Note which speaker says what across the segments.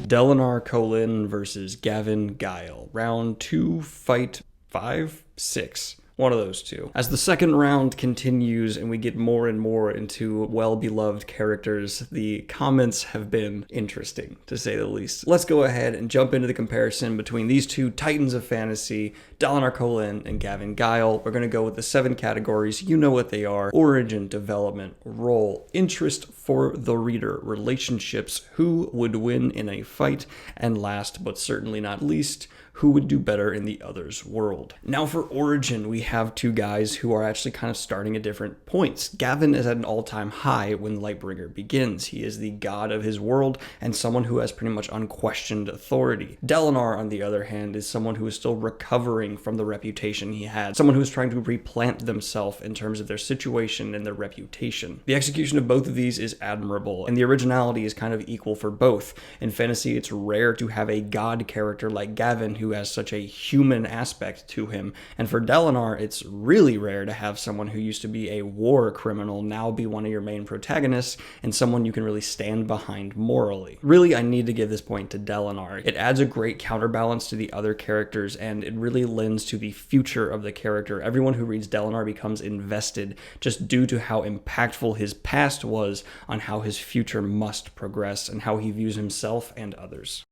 Speaker 1: Dalinar Kholin versus Gavin Guile. Round 2, fight 5, 6. One of those two. As the second round continues and we get more and more into well-beloved characters, the comments have been interesting, to say the least. Let's go ahead and jump into the comparison between these two titans of fantasy, Dalinar Kholin and Gavin Guile. We're going to go with the 7 categories. You know what they are: origin, development, role, interest for the reader, relationships, who would win in a fight, and last but certainly not least, who would do better in the other's world. Now for origin, we have two guys who are actually kind of starting at different points. Gavin is at an all-time high when Lightbringer begins. He is the god of his world and someone who has pretty much unquestioned authority. Dalinar, on the other hand, is someone who is still recovering from the reputation he had, someone who is trying to replant themselves in terms of their situation and their reputation. The execution of both of these is admirable, and the originality is kind of equal for both. In fantasy, it's rare to have a god character like Gavin who has such a human aspect to him, and for Dalinar, it's really rare to have someone who used to be a war criminal now be one of your main protagonists, and someone you can really stand behind morally. Really, I need to give this point to Dalinar. It adds a great counterbalance to the other characters, and it really lends to the future of the character. Everyone who reads Dalinar becomes invested just due to how impactful his past was on how his future must progress and how he views himself and others.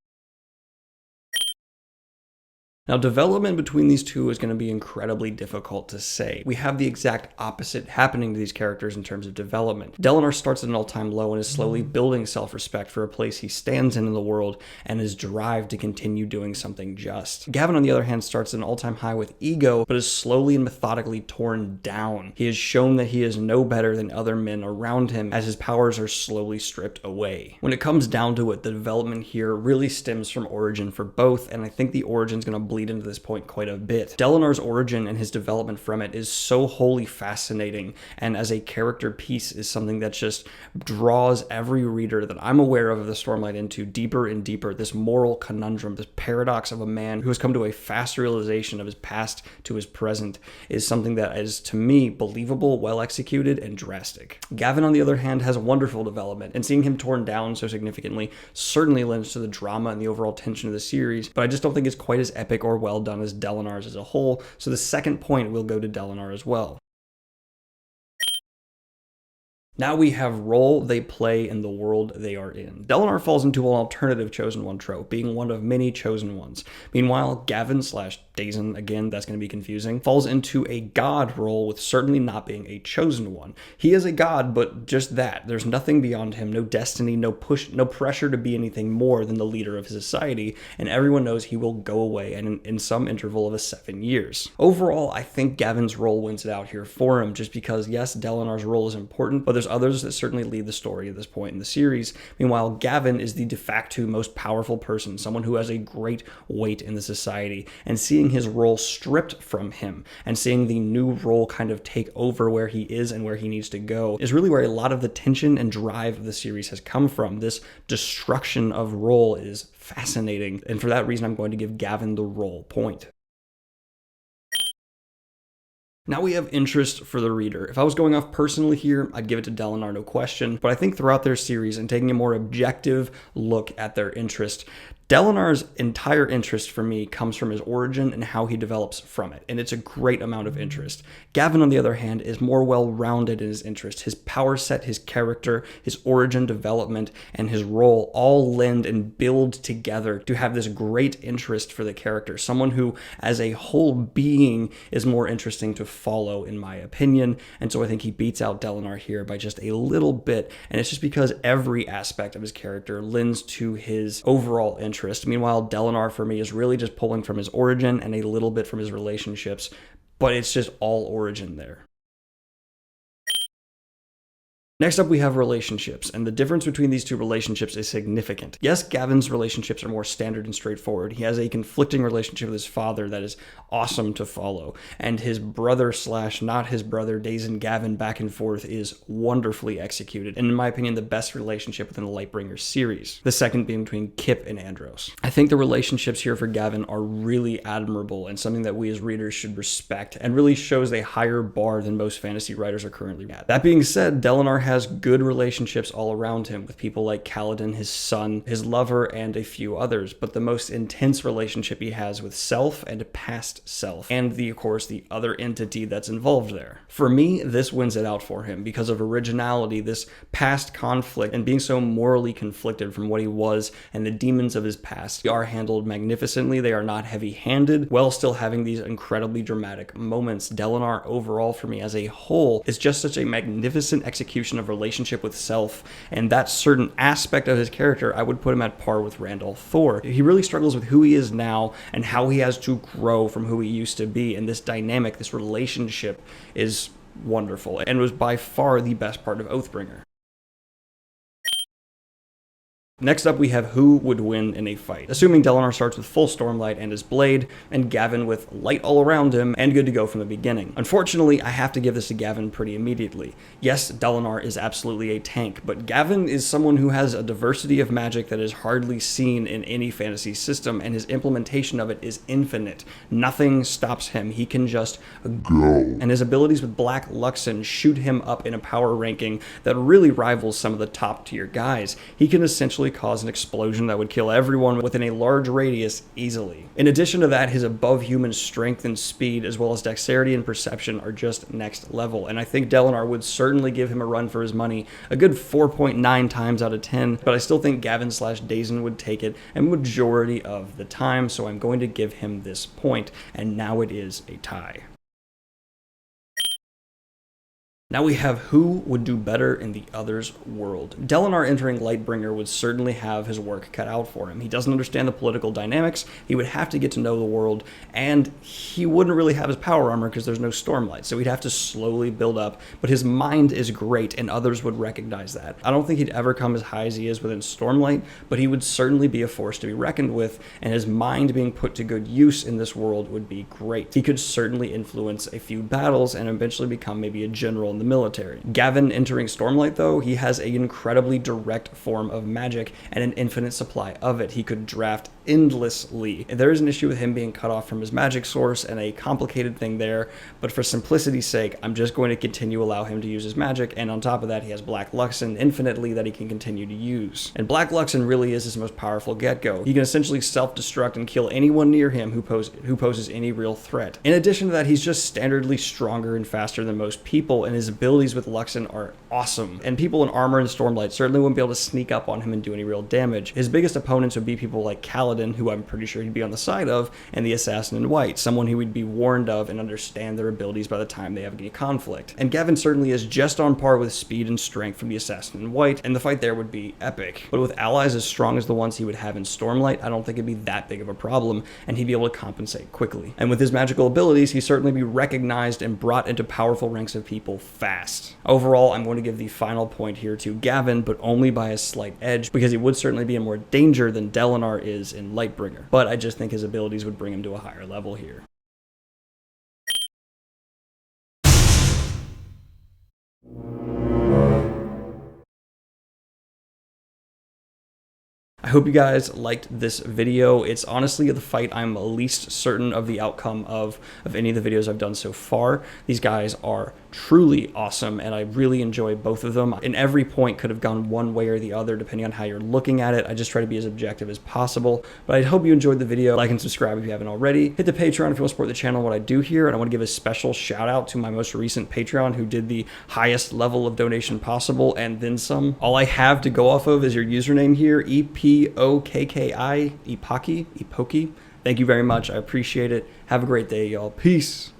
Speaker 1: Now, development between these two is going to be incredibly difficult to say. We have the exact opposite happening to these characters in terms of development. Dalinar starts at an all-time low and is slowly building self-respect for a place he stands in the world and his drive to continue doing something just. Gavin, on the other hand, starts at an all-time high with ego, but is slowly and methodically torn down. He has shown that he is no better than other men around him as his powers are slowly stripped away. When it comes down to it, the development here really stems from origin for both, and I think the origin is going to bleed into this point quite a bit. Dalinar's origin and his development from it is so wholly fascinating, and as a character piece is something that just draws every reader that I'm aware of the Stormlight into deeper and deeper. This moral conundrum, this paradox of a man who has come to a fast realization of his past to his present is something that is, to me, believable, well executed, and drastic. Gavin, on the other hand, has a wonderful development, and seeing him torn down so significantly certainly lends to the drama and the overall tension of the series, but I just don't think it's quite as epic or well done as Dalinar's as a whole, so the second point will go to Dalinar as well. Now we have role they play in the world they are in. Dalinar falls into an alternative Chosen One trope, being one of many Chosen Ones. Meanwhile, Gavin / Dazen, again, that's going to be confusing, falls into a god role with certainly not being a Chosen One. He is a god, but just that. There's nothing beyond him, no destiny, no push, no pressure to be anything more than the leader of his society, and everyone knows he will go away in some interval of 7 years. Overall, I think Gavin's role wins it out here for him, just because, yes, Dalinar's role is important, but there's others that certainly lead the story at this point in the series. Meanwhile, Gavin is the de facto most powerful person, someone who has a great weight in the society, and seeing his role stripped from him and seeing the new role kind of take over where he is and where he needs to go is really where a lot of the tension and drive of the series has come from. This destruction of role is fascinating, and for that reason I'm going to give Gavin the role point. Now we have interest for the reader. If I was going off personally here, I'd give it to Dalinar, no question, but I think throughout their series and taking a more objective look at their interest, Dalinar's entire interest for me comes from his origin and how he develops from it, and it's a great amount of interest. Gavin, on the other hand, is more well-rounded in his interest. His power set, his character, his origin development, and his role all lend and build together to have this great interest for the character, someone who, as a whole being, is more interesting to follow, in my opinion, and so I think he beats out Dalinar here by just a little bit, and it's just because every aspect of his character lends to his overall interest. Meanwhile, Dalinar for me is really just pulling from his origin and a little bit from his relationships, but it's just all origin there. Next up, we have relationships, and the difference between these two relationships is significant. Yes, Gavin's relationships are more standard and straightforward. He has a conflicting relationship with his father that is awesome to follow, and his brother slash not his brother, Dazen Gavin, back and forth is wonderfully executed, and in my opinion, the best relationship within the Lightbringer series. The second being between Kip and Andros. I think the relationships here for Gavin are really admirable and something that we as readers should respect, and really shows a higher bar than most fantasy writers are currently at. That being said, Dalinar has good relationships all around him with people like Kaladin, his son, his lover, and a few others, but the most intense relationship he has with self and past self, and of course, the other entity that's involved there. For me, this wins it out for him because of originality, this past conflict, and being so morally conflicted from what he was and the demons of his past are handled magnificently. They are not heavy-handed, while still having these incredibly dramatic moments. Dalinar, overall, for me as a whole, is just such a magnificent execution of relationship with self, and that certain aspect of his character, I would put him at par with Randall Thor. He really struggles with who he is now and how he has to grow from who he used to be, and this dynamic, this relationship is wonderful, and was by far the best part of Oathbringer. Next up, we have who would win in a fight. Assuming Dalinar starts with full Stormlight and his blade, and Gavin with light all around him and good to go from the beginning. Unfortunately, I have to give this to Gavin pretty immediately. Yes, Dalinar is absolutely a tank, but Gavin is someone who has a diversity of magic that is hardly seen in any fantasy system, and his implementation of it is infinite. Nothing stops him. He can just go. And his abilities with Black Luxon shoot him up in a power ranking that really rivals some of the top tier guys. He can essentially cause an explosion that would kill everyone within a large radius easily. In addition to that, his above human strength and speed, as well as dexterity and perception, are just next level, and I think Dalinar would certainly give him a run for his money, a good 4.9 times out of 10, but I still think Gavin slash Dazen would take it a majority of the time, so I'm going to give him this point, and now it is a tie. Now we have who would do better in the other's world. Dalinar entering Lightbringer would certainly have his work cut out for him. He doesn't understand the political dynamics, he would have to get to know the world, and he wouldn't really have his power armor because there's no Stormlight, so he'd have to slowly build up, but his mind is great and others would recognize that. I don't think he'd ever come as high as he is within Stormlight, but he would certainly be a force to be reckoned with, and his mind being put to good use in this world would be great. He could certainly influence a few battles and eventually become maybe a general in the military. Gavin entering Stormlight, though, he has an incredibly direct form of magic and an infinite supply of it. He could draft endlessly. There is an issue with him being cut off from his magic source and a complicated thing there, but for simplicity's sake, I'm just going to continue to allow him to use his magic, and on top of that, he has Black Luxon infinitely that he can continue to use. And Black Luxon really is his most powerful get-go. He can essentially self-destruct and kill anyone near him who poses any real threat. In addition to that, he's just standardly stronger and faster than most people, and his abilities with Luxon are awesome, and people in armor and Stormlight certainly wouldn't be able to sneak up on him and do any real damage. His biggest opponents would be people like Kaladin, who I'm pretty sure he'd be on the side of, and the Assassin in White, someone who would be warned of and understand their abilities by the time they have any conflict. And Gavin certainly is just on par with speed and strength from the Assassin in White, and the fight there would be epic. But with allies as strong as the ones he would have in Stormlight, I don't think it'd be that big of a problem, and he'd be able to compensate quickly. And with his magical abilities, he'd certainly be recognized and brought into powerful ranks of people fast. Overall, I'm going to give the final point here to Gavin, but only by a slight edge, because he would certainly be in more danger than Dalinar is in Lightbringer. But I just think his abilities would bring him to a higher level here. I hope you guys liked this video. It's honestly the fight I'm least certain of the outcome of any of the videos I've done so far. These guys are truly awesome, and I really enjoy both of them. And every point could have gone one way or the other, depending on how you're looking at it. I just try to be as objective as possible. But I hope you enjoyed the video. Like and subscribe if you haven't already. Hit the Patreon if you want to support the channel and what I do here. And I want to give a special shout out to my most recent Patreon, who did the highest level of donation possible, and then some. All I have to go off of is your username here, EPOKKI, Epoki. Thank you very much. I appreciate it. Have a great day, y'all. Peace.